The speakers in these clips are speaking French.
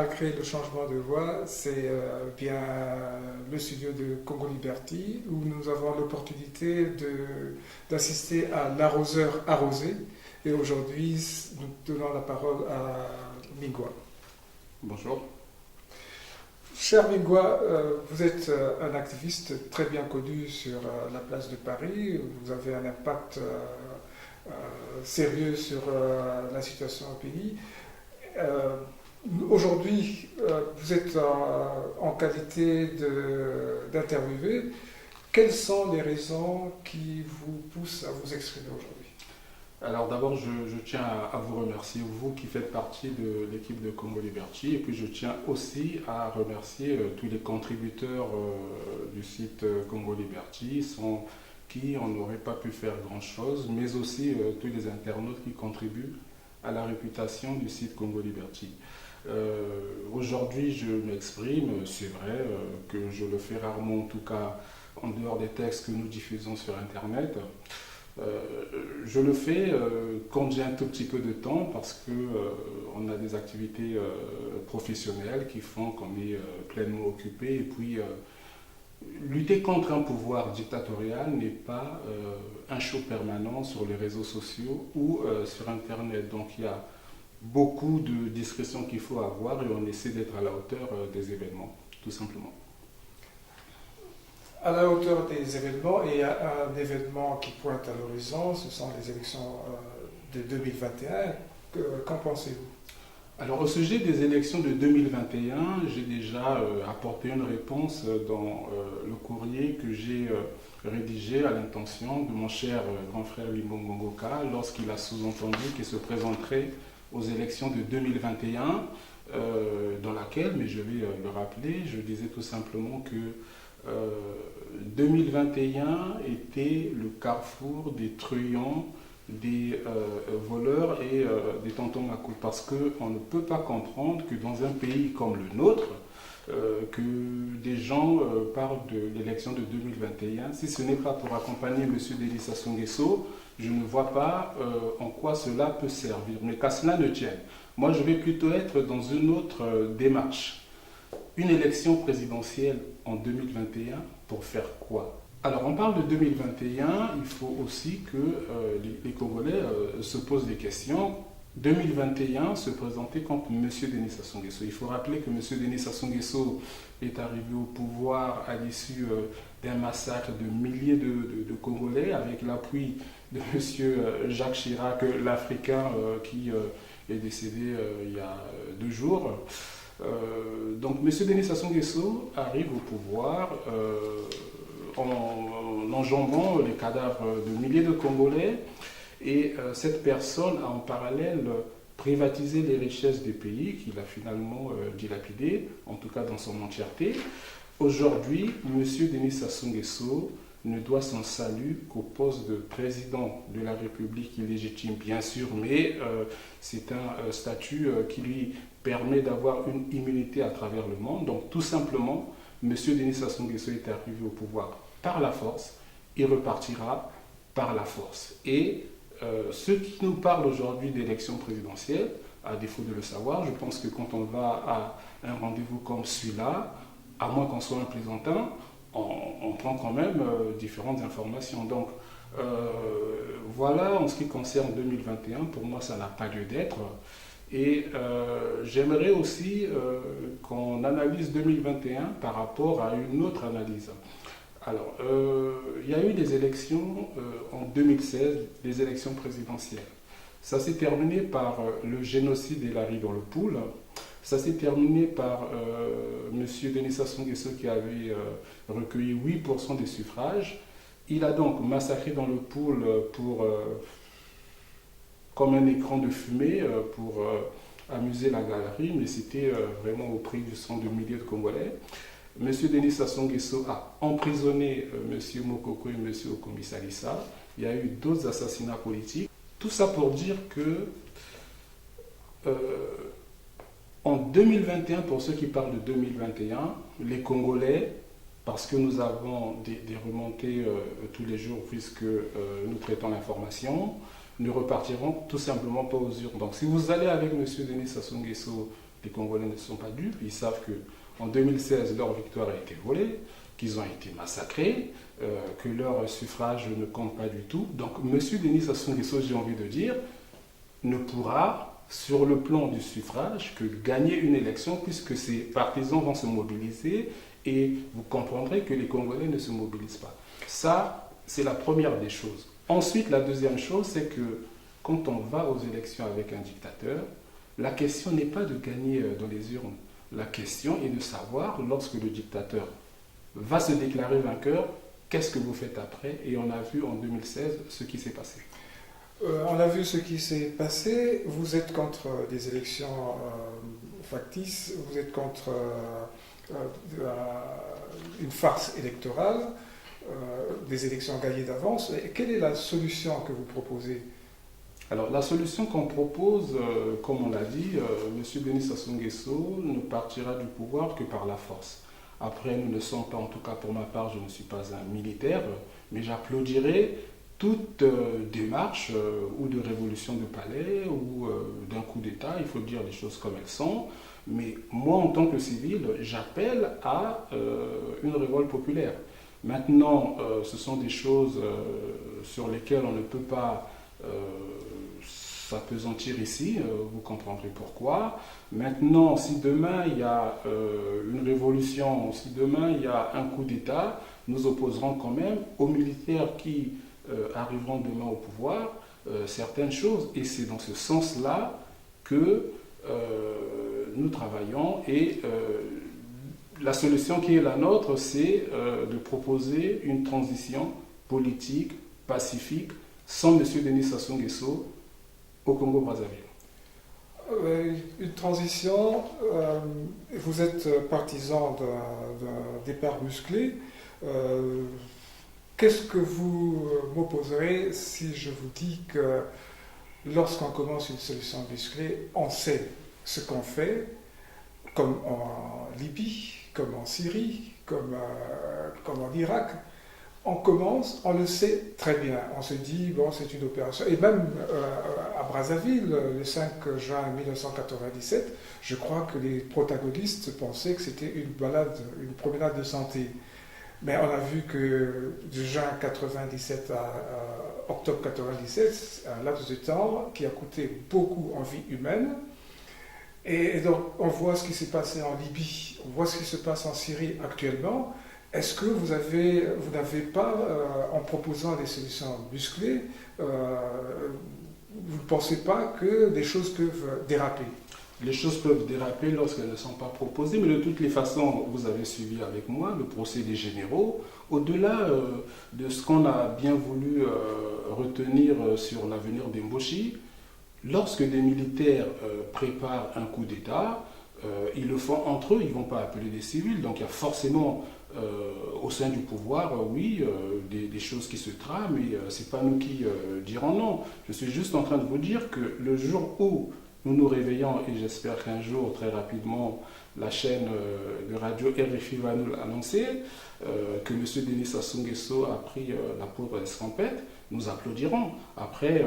a créé le changement de voix, c'est bien le studio de Congo Liberty, où nous avons l'opportunité d'assister à l'arroseur arrosé. Et aujourd'hui, nous donnons la parole à Mingwa. Bonjour. Cher Mingwa, vous êtes un activiste très bien connu sur la place de Paris. Vous avez un impact sérieux sur la situation au pays. Aujourd'hui, vous êtes en qualité d'interviewé. Quelles sont les raisons qui vous poussent à vous exprimer aujourd'hui? Alors d'abord, je tiens à vous remercier, vous qui faites partie de l'équipe de Congo Liberty, et puis je tiens aussi à remercier tous les contributeurs du site Congo Liberty, sans qui on n'aurait pas pu faire grand-chose, mais aussi tous les internautes qui contribuent à la réputation du site Congo Liberty. Aujourd'hui, je m'exprime, c'est vrai que je le fais rarement, en tout cas en dehors des textes que nous diffusons sur Internet. Je le fais quand j'ai un tout petit peu de temps parce qu'on a des activités professionnelles qui font qu'on est pleinement occupé. Et puis, lutter contre un pouvoir dictatorial n'est pas un show permanent sur les réseaux sociaux ou sur Internet. Donc, il y a beaucoup de discrétion qu'il faut avoir et on essaie d'être à la hauteur des événements, tout simplement. À la hauteur des événements, et un événement qui pointe à l'horizon, ce sont les élections de 2021. Qu'en pensez-vous? Alors au sujet des élections de 2021, j'ai déjà apporté une réponse dans le courrier que j'ai rédigé à l'intention de mon cher grand frère Limbongo Ngoka lorsqu'il a sous-entendu qu'il se présenterait aux élections de 2021, dans laquelle, mais je vais le rappeler, je disais tout simplement que 2021 était le carrefour des truands, des voleurs et des tontons à coups. Parce qu'on ne peut pas comprendre que dans un pays comme le nôtre, que des gens parlent de l'élection de 2021, si ce n'est pas pour accompagner M. Denis Sassou Nguesso, je ne vois pas en quoi cela peut servir. Mais qu'à cela ne tienne, moi je vais plutôt être dans une autre démarche. Une élection présidentielle en 2021, pour faire quoi? Alors on parle de 2021, il faut aussi que les Congolais se posent des questions. 2021 se présentait contre M. Denis Sassou Nguesso. Il faut rappeler que M. Denis Sassou Nguesso est arrivé au pouvoir à l'issue d'un massacre de milliers de Congolais avec l'appui de M. Jacques Chirac, l'Africain qui est décédé il y a 2 jours. Donc M. Denis Sassou Nguesso arrive au pouvoir en enjambant les cadavres de milliers de Congolais et cette personne a en parallèle privatisé les richesses du pays qu'il a finalement dilapidées, en tout cas dans son entièreté. Aujourd'hui, M. Denis Sassou Nguesso ne doit son salut qu'au poste de président de la République illégitime, bien sûr, mais c'est un statut qui lui permet d'avoir une immunité à travers le monde. Donc tout simplement, M. Denis Sassou Nguesso est arrivé au pouvoir par la force, il repartira par la force. Et ceux qui nous parlent aujourd'hui d'élections présidentielles, à défaut de le savoir, je pense que quand on va à un rendez-vous comme celui-là, à moins qu'on soit un plaisantin, on prend quand même différentes informations. Donc voilà, en ce qui concerne 2021, pour moi ça n'a pas lieu d'être. Et j'aimerais aussi qu'on analyse 2021 par rapport à une autre analyse. Alors, il y a eu des élections en 2016, des élections présidentielles. Ça s'est terminé par le génocide d'Hilary dans le Pool. Ça s'est terminé par M. Denis Sassou Nguesso qui avait recueilli 8% des suffrages. Il a donc massacré dans le Pool comme un écran de fumée pour amuser la galerie, mais c'était vraiment au prix du sang de milliers de Congolais. M. Denis Sassou Nguesso a emprisonné M. Mokoko et M. Okombi Salissa. Il y a eu d'autres assassinats politiques. Tout ça pour dire que en 2021, pour ceux qui parlent de 2021, les Congolais, parce que nous avons des remontées tous les jours puisque nous traitons l'information, ne repartiront tout simplement pas aux urnes. Donc si vous allez avec M. Denis Sassou Nguesso Les Congolais ne sont pas dupes, ils savent qu'en 2016, leur victoire a été volée, qu'ils ont été massacrés, que leur suffrage ne compte pas du tout. Donc M. Denis Sassou Nguesso, j'ai envie de dire, ne pourra, sur le plan du suffrage, que gagner une élection puisque ses partisans vont se mobiliser et vous comprendrez que les Congolais ne se mobilisent pas. Ça, c'est la première des choses. Ensuite, la deuxième chose, c'est que quand on va aux élections avec un dictateur, la question n'est pas de gagner dans les urnes. La question est de savoir, lorsque le dictateur va se déclarer vainqueur, qu'est-ce que vous faites après? Et on a vu en 2016 ce qui s'est passé. On a vu ce qui s'est passé. Vous êtes contre des élections factices, vous êtes contre une farce électorale, des élections gagnées d'avance. Et quelle est la solution que vous proposez? Alors la solution qu'on propose, comme on l'a dit, M. Denis Sassou Nguesso ne partira du pouvoir que par la force. Après, nous ne sommes pas, en tout cas pour ma part, je ne suis pas un militaire, mais j'applaudirai toute démarche ou de révolution de palais ou d'un coup d'État, il faut dire les choses comme elles sont. Mais moi, en tant que civil, j'appelle à une révolte populaire. Maintenant, ce sont des choses sur lesquelles on ne peut pas s'appesantir ici, vous comprendrez pourquoi. Maintenant, si demain il y a une révolution, si demain il y a un coup d'État, nous opposerons quand même aux militaires qui arriveront demain au pouvoir certaines choses. Et c'est dans ce sens-là que nous travaillons. Et la solution qui est la nôtre, c'est de proposer une transition politique, pacifique, sans M. Denis Sassou Nguesso au Congo-Brazzaville. Une transition, vous êtes partisan d'un départ musclé. Qu'est-ce que vous m'opposerez si je vous dis que lorsqu'on commence une solution musclée, on sait ce qu'on fait, comme en Libye, comme en Syrie, comme en Irak. On commence, on le sait très bien. On se dit, bon, c'est une opération. Et même à Brazzaville, le 5 juin 1997, je crois que les protagonistes pensaient que c'était une promenade de santé. Mais on a vu que de juin 1997 à octobre 1997, c'est un laps de temps qui a coûté beaucoup en vie humaine. Et donc, on voit ce qui s'est passé en Libye, on voit ce qui se passe en Syrie actuellement. Est-ce que vous n'avez pas, en proposant des solutions musclées, vous ne pensez pas que des choses peuvent déraper? Les choses peuvent déraper lorsqu'elles ne sont pas proposées, mais de toutes les façons, vous avez suivi avec moi le procès des généraux. Au-delà de ce qu'on a bien voulu retenir sur l'avenir d'Emboshi, lorsque des militaires préparent un coup d'État, ils le font entre eux, ils ne vont pas appeler des civils, donc il y a forcément au sein du pouvoir, des choses qui se trament, mais ce n'est pas nous qui dirons non. Je suis juste en train de vous dire que le jour où nous nous réveillons, et j'espère qu'un jour, très rapidement, la chaîne de radio RFI va nous l'annoncer, que M. Denis Sassou Nguesso a pris la poudre d'escampette, nous applaudirons. Après,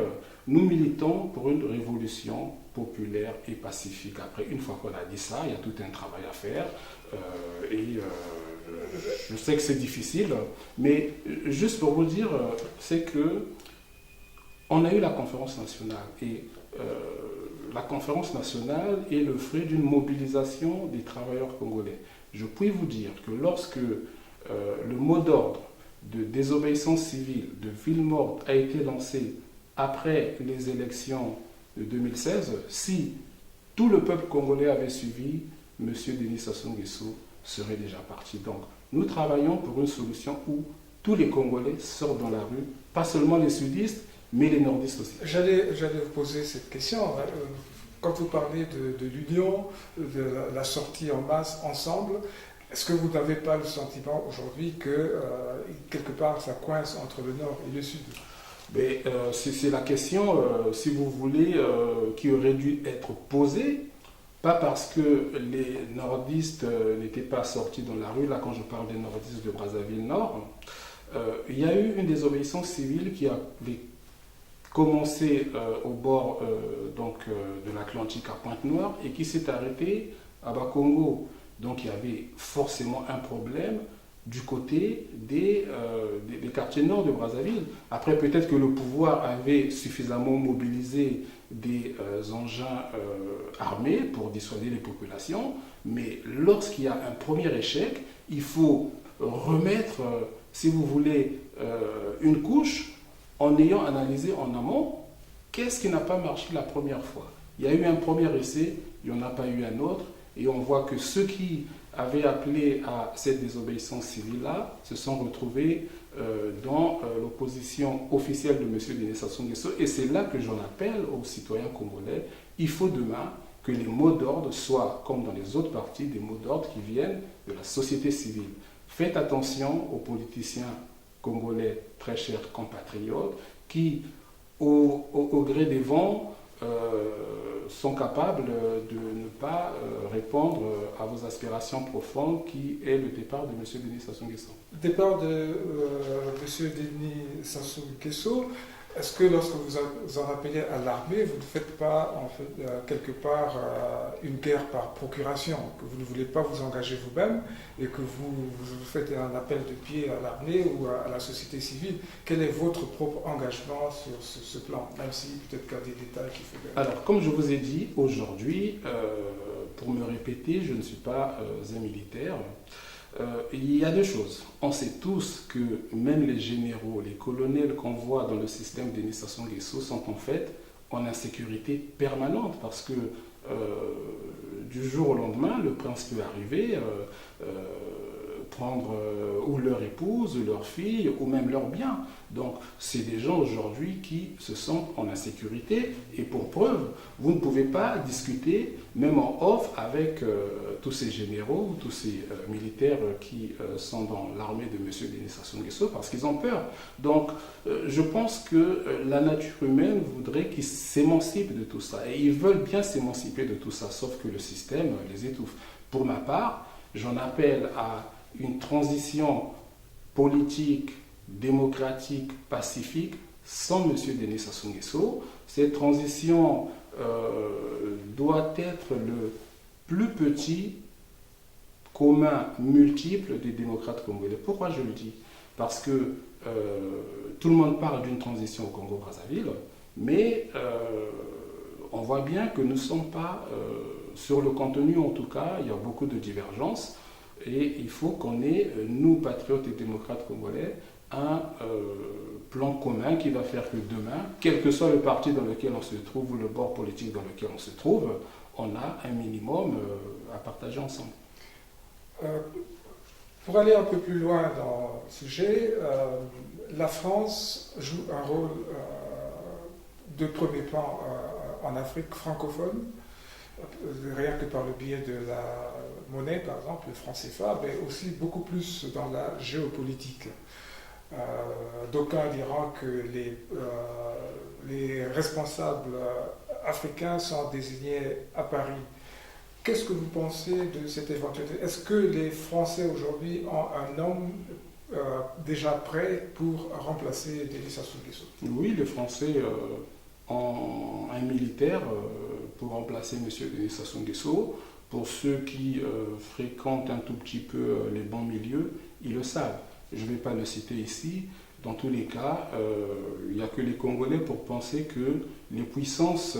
nous militons pour une révolution populaire et pacifique. Après, une fois qu'on a dit ça, il y a tout un travail à faire. Je sais que c'est difficile, mais juste pour vous dire, c'est que on a eu la conférence nationale et la conférence nationale est le fruit d'une mobilisation des travailleurs congolais. Je puis vous dire que lorsque le mot d'ordre de désobéissance civile, de ville morte a été lancé après les élections de 2016, si tout le peuple congolais avait suivi, M. Denis Sassou Nguesso serait déjà parti. Donc, nous travaillons pour une solution où tous les Congolais sortent dans la rue, pas seulement les sudistes, mais les nordistes aussi. J'allais vous poser cette question. Quand vous parlez de l'union, de la sortie en masse ensemble, est-ce que vous n'avez pas le sentiment aujourd'hui que quelque part ça coince entre le nord et le sud? Mais c'est la question, si vous voulez, qui aurait dû être posée. Pas parce que les nordistes n'étaient pas sortis dans la rue, là quand je parle des nordistes de Brazzaville Nord, il y a eu une désobéissance civile qui avait commencé au bord de l'Atlantique à Pointe-Noire et qui s'est arrêté à Bakongo. Donc il y avait forcément un problème du côté des quartiers nord de Brazzaville. Après, peut-être que le pouvoir avait suffisamment mobilisé des engins armés pour dissuader les populations, mais lorsqu'il y a un premier échec, il faut remettre, si vous voulez, une couche en ayant analysé en amont qu'est-ce qui n'a pas marché la première fois. Il y a eu un premier essai, il n'y en a pas eu un autre, et on voit que ceux qui avaient appelé à cette désobéissance civile-là se sont retrouvés dans l'opposition officielle de M. Denis Sassou Nguesso. Et c'est là que j'en appelle aux citoyens congolais. Il faut demain que les mots d'ordre soient, comme dans les autres partis, des mots d'ordre qui viennent de la société civile. Faites attention aux politiciens congolais, très chers compatriotes, qui, au gré des vents, sont capables de ne pas répondre à vos aspirations profondes, qui est le départ de M. Denis Sassou Nguesso. Le départ de M. Denis Sassou Nguesso, est-ce que lorsque vous en appelez à l'armée, vous ne faites pas en fait, quelque part une guerre par procuration, que vous ne voulez pas vous engager vous-même et que vous faites un appel de pied à l'armée ou à la société civile? Quel est votre propre engagement sur ce plan, même si peut-être qu'il y a des détails qu'il faut... Alors, comme je vous ai dit, aujourd'hui, pour me répéter, je ne suis pas un militaire. Il y a deux choses. On sait tous que même les généraux, les colonels qu'on voit dans le système Denis Sassou Nguesso sont en fait en insécurité permanente parce que du jour au lendemain, le prince peut arriver, prendre ou leur épouse, ou leur fille, ou même leurs biens. Donc, c'est des gens aujourd'hui qui se sentent en insécurité. Et pour preuve, vous ne pouvez pas discuter, même en off, avec tous ces généraux, tous ces militaires qui sont dans l'armée de M. Denis Sassou Nguesso, parce qu'ils ont peur. Donc, je pense que la nature humaine voudrait qu'ils s'émancipent de tout ça. Et ils veulent bien s'émanciper de tout ça, sauf que le système les étouffe. Pour ma part, j'en appelle à une transition politique, démocratique, pacifique, sans M. Denis Sassou Nguesso. Cette transition doit être le plus petit commun multiple des démocrates congolais. Pourquoi je le dis? Parce que tout le monde parle d'une transition au Congo-Brazzaville, mais on voit bien que nous ne sommes pas, sur le contenu en tout cas, il y a beaucoup de divergences. Et il faut qu'on ait, nous, patriotes et démocrates congolais, un plan commun qui va faire que demain, quel que soit le parti dans lequel on se trouve ou le bord politique dans lequel on se trouve, on a un minimum à partager ensemble. Pour aller un peu plus loin dans le sujet, la France joue un rôle de premier plan en Afrique francophone, rien que par le biais de la monnaie, par exemple, le franc CFA, mais aussi beaucoup plus dans la géopolitique. D'aucuns diront que les responsables africains sont désignés à Paris. Qu'est-ce que vous pensez de cette éventualité? Est-ce que les Français aujourd'hui ont un homme déjà prêt pour remplacer Denis Sassou Nguesso? Oui, les Français ont un militaire pour remplacer M. Denis Sassou Nguesso. Pour ceux qui fréquentent un tout petit peu les bons milieux, ils le savent. Je ne vais pas le citer ici. Dans tous les cas, il n'y a que les Congolais pour penser que les puissances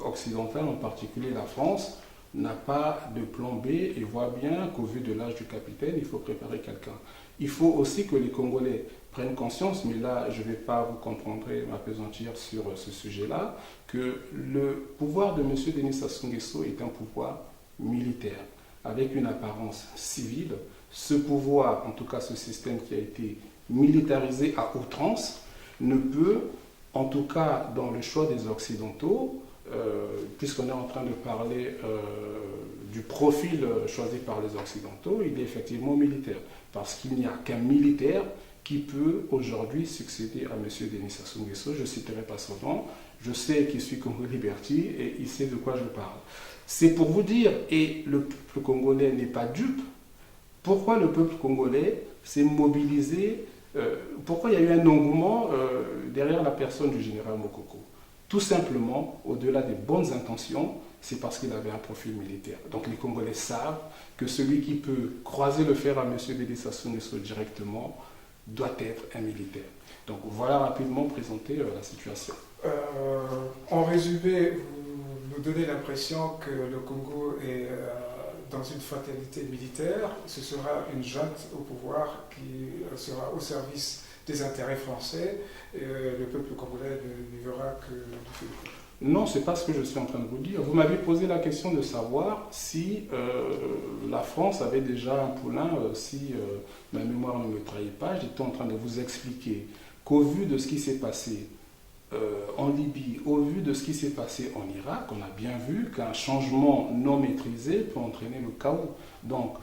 occidentales, en particulier la France, n'a pas de plan B et voit bien qu'au vu de l'âge du capitaine, il faut préparer quelqu'un. Il faut aussi que les Congolais prennent conscience, mais là, je ne vais pas, vous comprendrez, m'appesantir sur ce sujet-là, que le pouvoir de M. Denis Sassou Nguesso est un pouvoir militaire, avec une apparence civile. Ce pouvoir, en tout cas ce système qui a été militarisé à outrance, ne peut, en tout cas dans le choix des Occidentaux, puisqu'on est en train de parler du profil choisi par les Occidentaux, il est effectivement militaire. Parce qu'il n'y a qu'un militaire qui peut aujourd'hui succéder à M. Denis Sassou Nguesso. Je ne citerai pas son nom. Je sais qu'il suit Congo Liberty et il sait de quoi je parle. C'est pour vous dire, et le peuple congolais n'est pas dupe, pourquoi le peuple congolais s'est mobilisé Pourquoi il y a eu un engouement derrière la personne du général Mokoko? Tout simplement, au-delà des bonnes intentions, c'est parce qu'il avait un profil militaire. Donc les Congolais savent que celui qui peut croiser le fer à M. Denis Sassou Nguesso directement doit être un militaire. Donc voilà rapidement présenter la situation. En résumé, vous nous donnez l'impression que le Congo est dans une fatalité militaire. Ce sera une junte au pouvoir qui sera au service des intérêts français et le peuple congolais ne verra que du feu. Non, ce n'est pas ce que je suis en train de vous dire. Vous m'avez posé la question de savoir si la France avait déjà un poulain, si ma mémoire ne me trahit pas. J'étais en train de vous expliquer qu'au vu de ce qui s'est passé en Libye, au vu de ce qui s'est passé en Irak, on a bien vu qu'un changement non maîtrisé peut entraîner le chaos. Donc,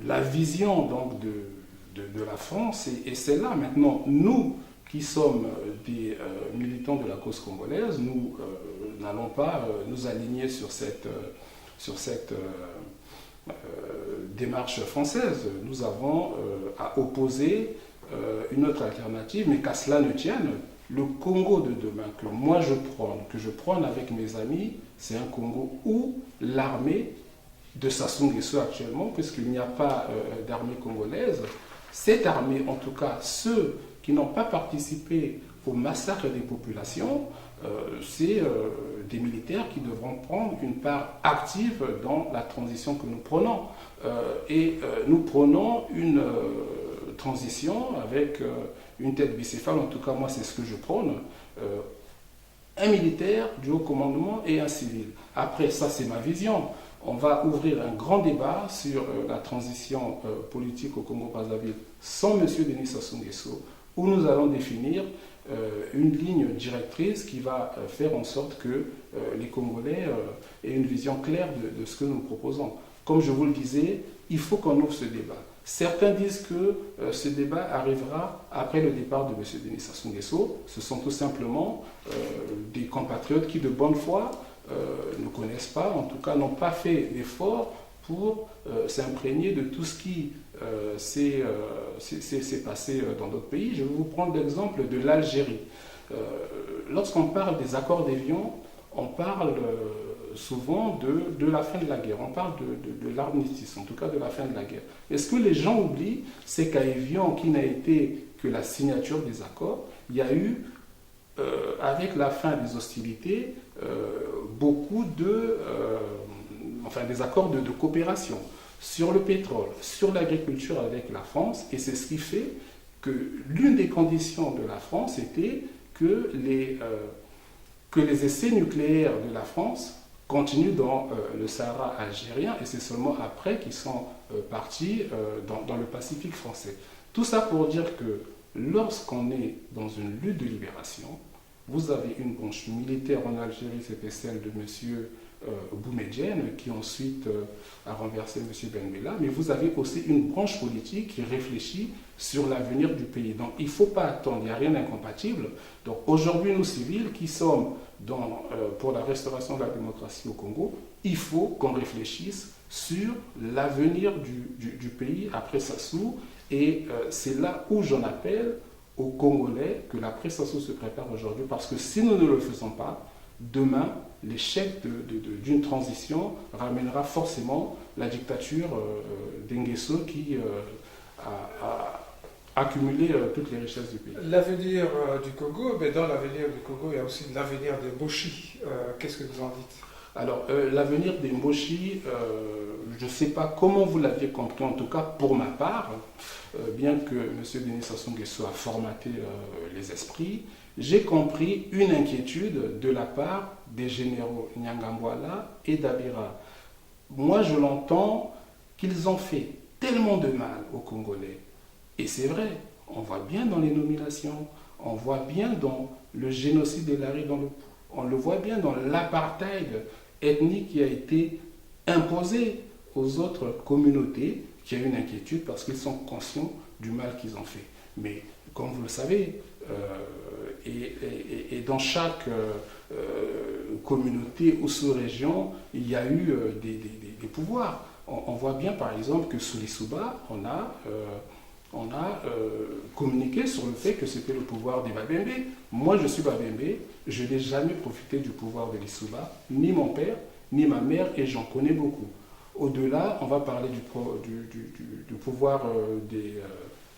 la vision donc, de la France est celle-là. Maintenant, nous qui sommes des militants de la cause congolaise, nous n'allons pas nous aligner sur cette démarche française. Nous avons à opposer une autre alternative, mais qu'à cela ne tienne, le Congo de demain que moi que je prône avec mes amis, c'est un Congo où l'armée de Sassou Nguesso actuellement, puisqu'il n'y a pas d'armée congolaise, cette armée, en tout cas ceux qui n'ont pas participé au massacre des populations, c'est des militaires qui devront prendre une part active dans la transition que nous prenons. Nous prenons une transition avec une tête bicéphale, en tout cas moi c'est ce que je prône, un militaire du haut commandement et un civil. Après ça c'est ma vision. On va ouvrir un grand débat sur la transition politique au Congo-Brazzaville sans M. Denis Sassou Nguesso, où nous allons définir une ligne directrice qui va faire en sorte que les Congolais aient une vision claire de ce que nous proposons. Comme je vous le disais, il faut qu'on ouvre ce débat. Certains disent que ce débat arrivera après le départ de M. Denis Sassou Nguesso. Ce sont tout simplement des compatriotes qui, de bonne foi, ne connaissent pas, en tout cas n'ont pas fait l'effort pour s'imprégner de tout ce qui s'est passé dans d'autres pays. Je vais vous prendre l'exemple de l'Algérie. Lorsqu'on parle des accords d'Évian, on parle souvent de la fin de la guerre, on parle de l'armistice, en tout cas de la fin de la guerre. Et ce que les gens oublient, c'est qu'à Évian, qui n'a été que la signature des accords, il y a eu, avec la fin des hostilités, beaucoup des accords de coopération sur le pétrole, sur l'agriculture avec la France, et c'est ce qui fait que l'une des conditions de la France était que les essais nucléaires de la France continuent dans le Sahara algérien, et c'est seulement après qu'ils sont partis dans le Pacifique français. Tout ça pour dire que lorsqu'on est dans une lutte de libération, vous avez une branche militaire en Algérie, c'était celle de M. Boumedienne, qui ensuite a renversé M. Ben Bella, mais vous avez aussi une branche politique qui réfléchit sur l'avenir du pays. Donc il ne faut pas attendre, il n'y a rien d'incompatible. Donc aujourd'hui, nous civils qui sommes pour la restauration de la démocratie au Congo, il faut qu'on réfléchisse sur l'avenir du pays après Sassou, et c'est là où j'en appelle aux Congolais que l'après-Sassou se prépare aujourd'hui, parce que si nous ne le faisons pas, demain, l'échec d'une transition ramènera forcément la dictature d'Nguesso qui a accumulé toutes les richesses du pays. L'avenir du Congo, mais dans l'avenir du Congo, il y a aussi l'avenir des Moshi. Qu'est-ce que vous en dites? Alors, l'avenir des Moshi, je ne sais pas comment vous l'aviez compris, en tout cas pour ma part, bien que M. Denis Sassou Nguesso a formaté les esprits, j'ai compris une inquiétude de la part des généraux Nyangambwala et Dabira. Moi, je l'entends qu'ils ont fait tellement de mal aux Congolais. Et c'est vrai, on voit bien dans les nominations, on voit bien dans le génocide des Laris dans le Pou, on le voit bien dans l'apartheid ethnique qui a été imposé aux autres communautés, qui a une inquiétude parce qu'ils sont conscients du mal qu'ils ont fait. Mais comme vous le savez, et dans chaque communauté ou sous-région, il y a eu des pouvoirs. On voit bien par exemple que sous les Souba, on a on a communiqué sur le fait que c'était le pouvoir des Babembe. Moi, je suis Babembe, je n'ai jamais profité du pouvoir de l'Issouba, ni mon père, ni ma mère, et j'en connais beaucoup. Au-delà, on va parler du pouvoir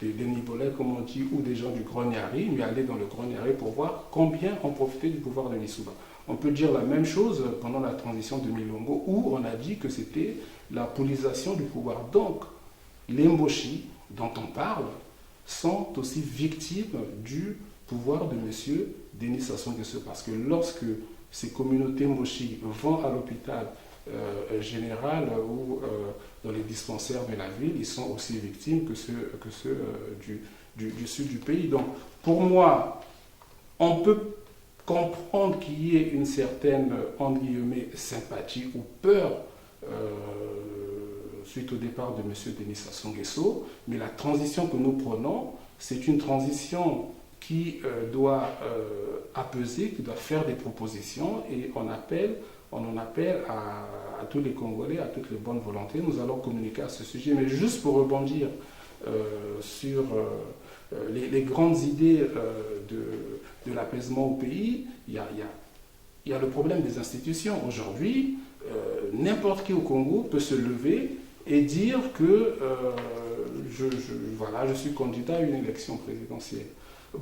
des Nibolais, comme on dit, ou des gens du Grognari, mais aller dans le Grognari pour voir combien ont profité du pouvoir de l'Issouba. On peut dire la même chose pendant la transition de Milongo, où on a dit que c'était la politisation du pouvoir. Donc, les Mboshi, dont on parle, sont aussi victimes du pouvoir de M. Denis Sassou Nguesso. Parce que lorsque ces communautés Mboshi vont à l'hôpital général ou dans les dispensaires de la ville, ils sont aussi victimes que ceux du sud du pays. Donc, pour moi, on peut comprendre qu'il y ait une certaine, entre guillemets, sympathie ou peur suite au départ de M. Denis Sassou Nguesso, mais la transition que nous prenons, c'est une transition qui doit apaiser, qui doit faire des propositions, et on en appelle à tous les Congolais, à toutes les bonnes volontés. Nous allons communiquer à ce sujet, mais juste pour rebondir sur les grandes idées de l'apaisement au pays, il y a le problème des institutions. Aujourd'hui, n'importe qui au Congo peut se lever et dire que voilà, je suis candidat à une élection présidentielle.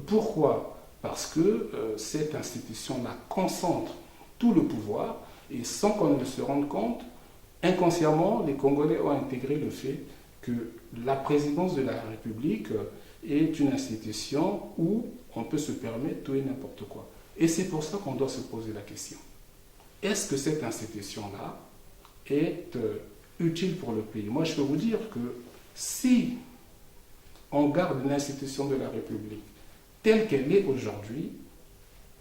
Pourquoi? Parce que cette institution-là concentre tout le pouvoir, et sans qu'on ne se rende compte, inconsciemment, les Congolais ont intégré le fait que la présidence de la République est une institution où on peut se permettre tout et n'importe quoi. Et c'est pour ça qu'on doit se poser la question. Est-ce que cette institution-là est utile pour le pays? Moi, je peux vous dire que si on garde l'institution de la République telle qu'elle est aujourd'hui,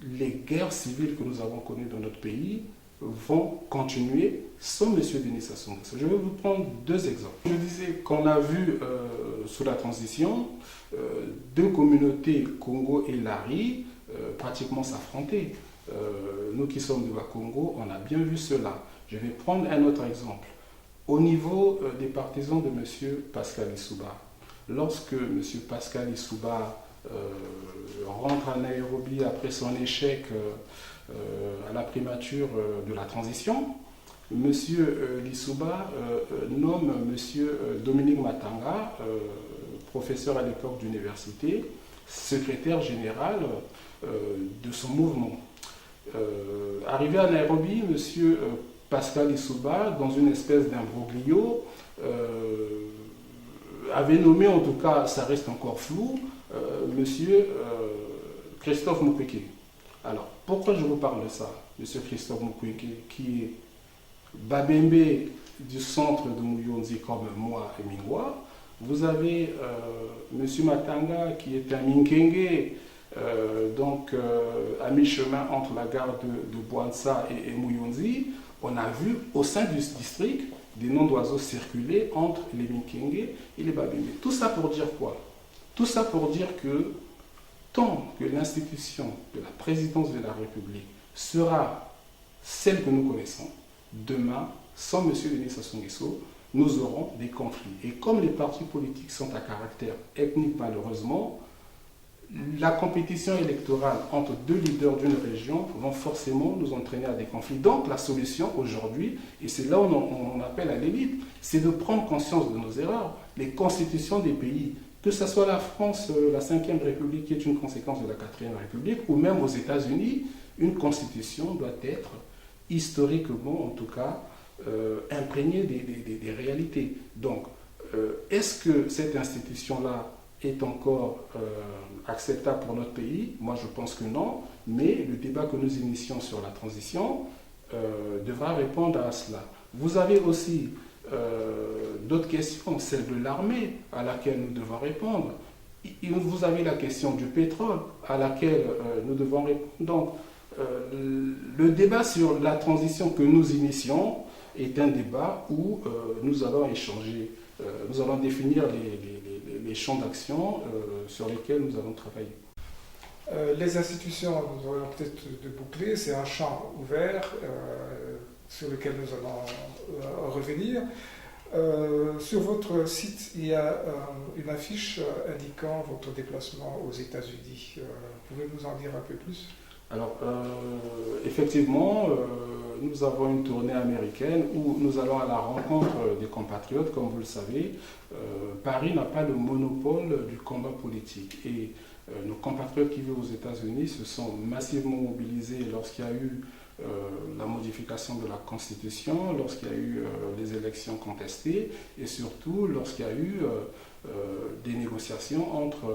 les guerres civiles que nous avons connues dans notre pays vont continuer sans M. Denis Sassou Nguesso. Je vais vous prendre deux exemples. Je disais qu'on a vu sous la transition deux communautés, Congo et Lari, pratiquement s'affronter. Nous qui sommes de Bas-Congo, on a bien vu cela. Je vais prendre un autre exemple. Au niveau des partisans de M. Pascal Lissouba, lorsque M. Pascal Lissouba rentre à Nairobi après son échec à la primature de la transition, M. Lissouba nomme M. Dominique Matanga, professeur à l'époque d'université, secrétaire général de son mouvement. Arrivé à Nairobi, M. Pascal Lissouba, dans une espèce d'imbroglio, avait nommé, en tout cas, ça reste encore flou, M. Christophe Mukwege. Alors, pourquoi je vous parle de ça? M. Christophe Mukwege, qui est Babembe du centre de Muyonzi comme moi et Mingwa. Vous avez M. Matanga, qui est un Minkenge, donc à mi-chemin entre la gare de Bouansa et Muyonzi. On a vu au sein du district des noms d'oiseaux circuler entre les Minkenge et les Babembe. Tout ça pour dire quoi? Tout ça pour dire que tant que l'institution de la présidence de la République sera celle que nous connaissons, demain, sans M. Denis Sassou Nguesso, nous aurons des conflits. Et comme les partis politiques sont à caractère ethnique, malheureusement, la compétition électorale entre deux leaders d'une région vont forcément nous entraîner à des conflits. Donc la solution aujourd'hui, et c'est là où on appelle à l'élite, c'est de prendre conscience de nos erreurs. Les constitutions des pays, que ce soit la France, la 5e République, qui est une conséquence de la 4e République, ou même aux États-Unis, une constitution doit être historiquement, en tout cas, imprégnée des réalités. Donc, est-ce que cette institution-là est encore acceptable pour notre pays? Moi, je pense que non, mais le débat que nous initions sur la transition devra répondre à cela. Vous avez aussi d'autres questions, celle de l'armée à laquelle nous devons répondre. Vous avez la question du pétrole à laquelle nous devons répondre. Donc, le débat sur la transition que nous initions est un débat où nous allons échanger, nous allons définir les champs d'action sur lesquels nous allons travailler. Les institutions, nous aurons peut-être de boucler, c'est un champ ouvert sur lequel nous allons revenir. Sur votre site, il y a une affiche indiquant votre déplacement aux États-Unis. Pouvez-vous nous en dire un peu plus? Alors, effectivement, nous avons une tournée américaine où nous allons à la rencontre des compatriotes, comme vous le savez. Paris n'a pas le monopole du combat politique. Et nos compatriotes qui vivent aux États-Unis se sont massivement mobilisés lorsqu'il y a eu la modification de la Constitution, lorsqu'il y a eu les élections contestées et surtout lorsqu'il y a eu des négociations entre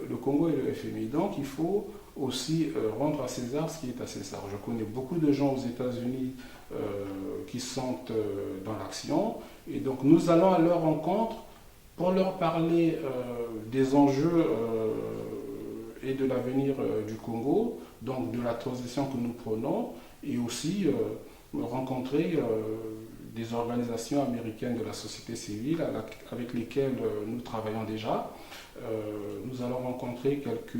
le Congo et le FMI. Donc il faut aussi rendre à César ce qui est à César. Je connais beaucoup de gens aux États-Unis qui sont dans l'action et donc nous allons à leur rencontre pour leur parler des enjeux et de l'avenir du Congo, donc de la transition que nous prenons et aussi rencontrer des organisations américaines de la société civile avec lesquelles nous travaillons déjà. Nous allons rencontrer quelques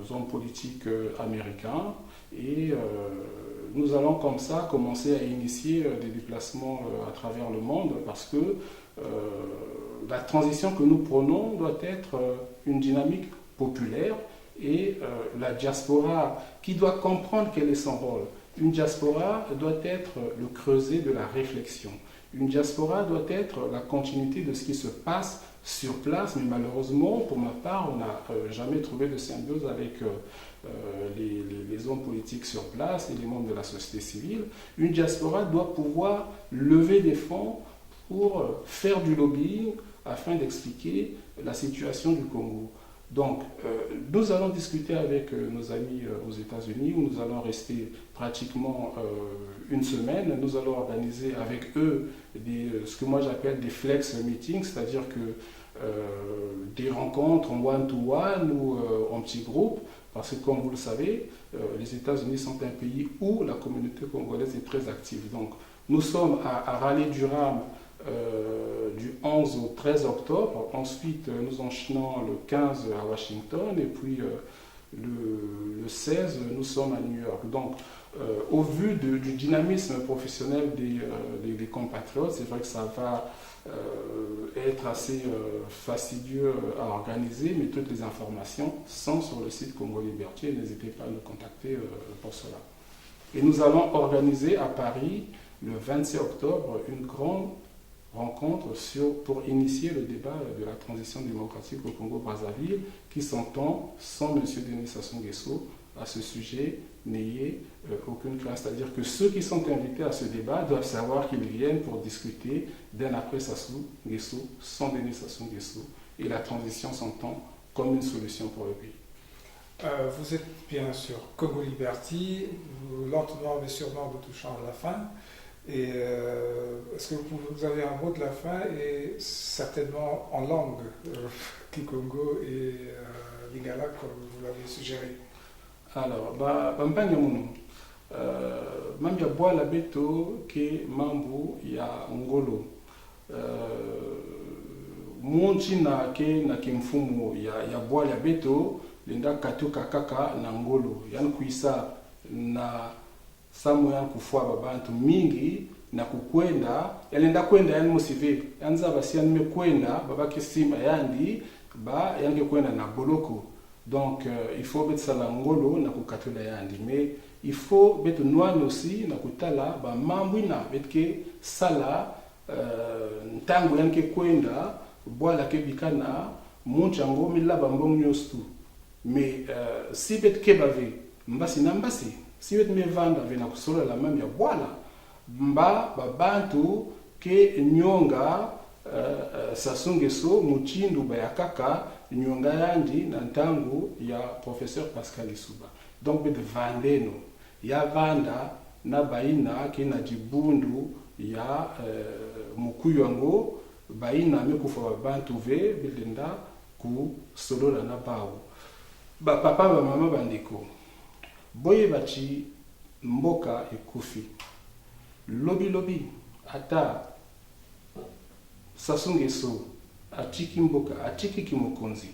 hommes politiques américains et nous allons comme ça commencer à initier des déplacements à travers le monde parce que la transition que nous prenons doit être une dynamique populaire et la diaspora qui doit comprendre quel est son rôle. Une diaspora doit être le creuset de la réflexion. Une diaspora doit être la continuité de ce qui se passe sur place, mais malheureusement, pour ma part, on n'a jamais trouvé de symbiose avec les hommes politiques sur place et les membres de la société civile. Une diaspora doit pouvoir lever des fonds pour faire du lobbying afin d'expliquer la situation du Congo. Donc, nous allons discuter avec nos amis aux États-Unis où nous allons rester pratiquement une semaine. Nous allons organiser avec eux ce que moi j'appelle des flex meetings, c'est-à-dire que des rencontres en one-to-one ou en petits groupes, parce que comme vous le savez, les États-Unis sont un pays où la communauté congolaise est très active. Donc, nous sommes à Raleigh-Durham du 11 au 13 octobre. Ensuite, nous enchaînons le 15 à Washington et puis le 16, nous sommes à New York. Donc, au vu du dynamisme professionnel des compatriotes, c'est vrai que ça va être assez fastidieux à organiser, mais toutes les informations sont sur le site Congo Liberté. N'hésitez pas à nous contacter pour cela. Et nous allons organiser à Paris, le 27 octobre, une grande rencontre pour initier le débat de la transition démocratique au Congo-Brazzaville qui s'entend sans M. Denis Sassou Nguesso. À ce sujet, n'ayez aucune crainte. C'est-à-dire que ceux qui sont invités à ce débat doivent savoir qu'ils viennent pour discuter d'un après Sassou Nguesso, sans Denis Sassou Nguesso, et la transition s'entend comme une solution pour le pays. Vous êtes bien sûr Congo Liberty, lentement mais sûrement vous touchant à la fin. Et est-ce que vous avez un mot de la fin et certainement en langue Kikongo et Lingala comme vous l'avez suggéré? Alors, Bambanya Mounou, Mambia Bois la Beto ke Mambu ya Ngolo. Monchi na ke na kimfumo ya Bois la Beto, linda katuka kaka na Ngolo. Yan kuisa na samu ya kufua babantu mingi na kukwenda yalenda kwenda yani musive yanza basi yanime kwenda babaki simba yandi ba yange kwenda na boloko donc il faut mettre ça la ngolo na kukatula yandi mais il faut mettre noir aussi na kutala ba mambwina betke sala ntango yanke kwenda bwala ke bikana munchango mila bambong nyostu mais si betke bave mbasi na mbasi si vous me vendre avec la kusolo la même ya bwala mba babantu ke nyonga Sassou Nguesso muchindu bayakaka nyonga yandi na ntangu ya professeur Pascal Isuba donc be vandeno ya vanda na baina ke na jibundu ya mukuyango baina mekufa babantu ve bilinda ku solo na bawo ba papa ba mama bandiko boye bachi mboka ekufi lobi ata Sassou Nguesso atiki mboka atiki kimokonzi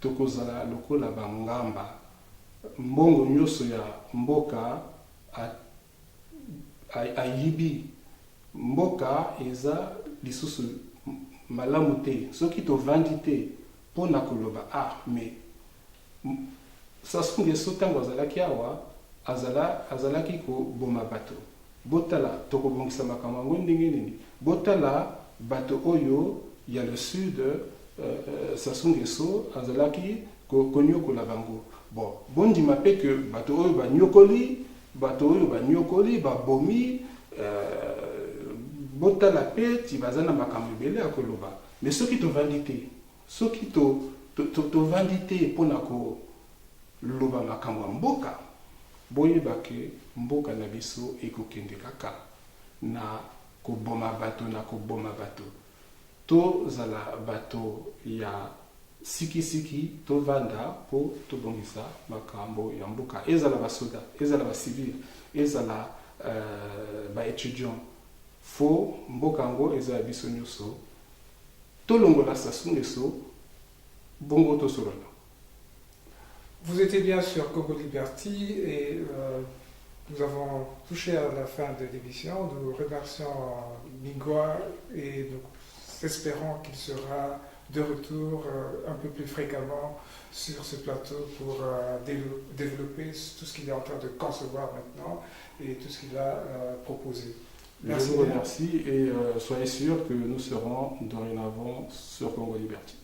tokozala lokola bangamba mbongo nyoso ya mboka ayibi mboka eza lisusu malamu te soki tovandi te mpona koloba mais Sassou Nguesso ntango azalaki awa azalaki koboma bato botala tokobongisa makambo yango ndenge nini botala bato oyo ya le sud Sassou Nguesso azalaki konyokola bango bon bondima mpe ke bato oyo banyokoli babomi botala mpe ti baza na makambo ebele ya koloba mais soki tovandi te soki tovandi te mpona koloba makambo ya mboka boyeba ke mboka na biso ekokende kaka na koboma bato tozala bato ya sikisiki tovanda mpo tobongisa makambo ya mboka ezala basoda ezala bacivile ezala baétudiant fo mboka yango eza ya biso nyonso tolongola Sassou Nguesso bongo tosolola. Vous étiez bien sur Congo Liberty et nous avons touché à la fin de l'émission. Nous remercions Mingwa et nous espérons qu'il sera de retour un peu plus fréquemment sur ce plateau pour développer tout ce qu'il est en train de concevoir maintenant et tout ce qu'il a proposé. Merci. Je vous remercie et soyez sûrs que nous serons dorénavant sur Congo Liberty.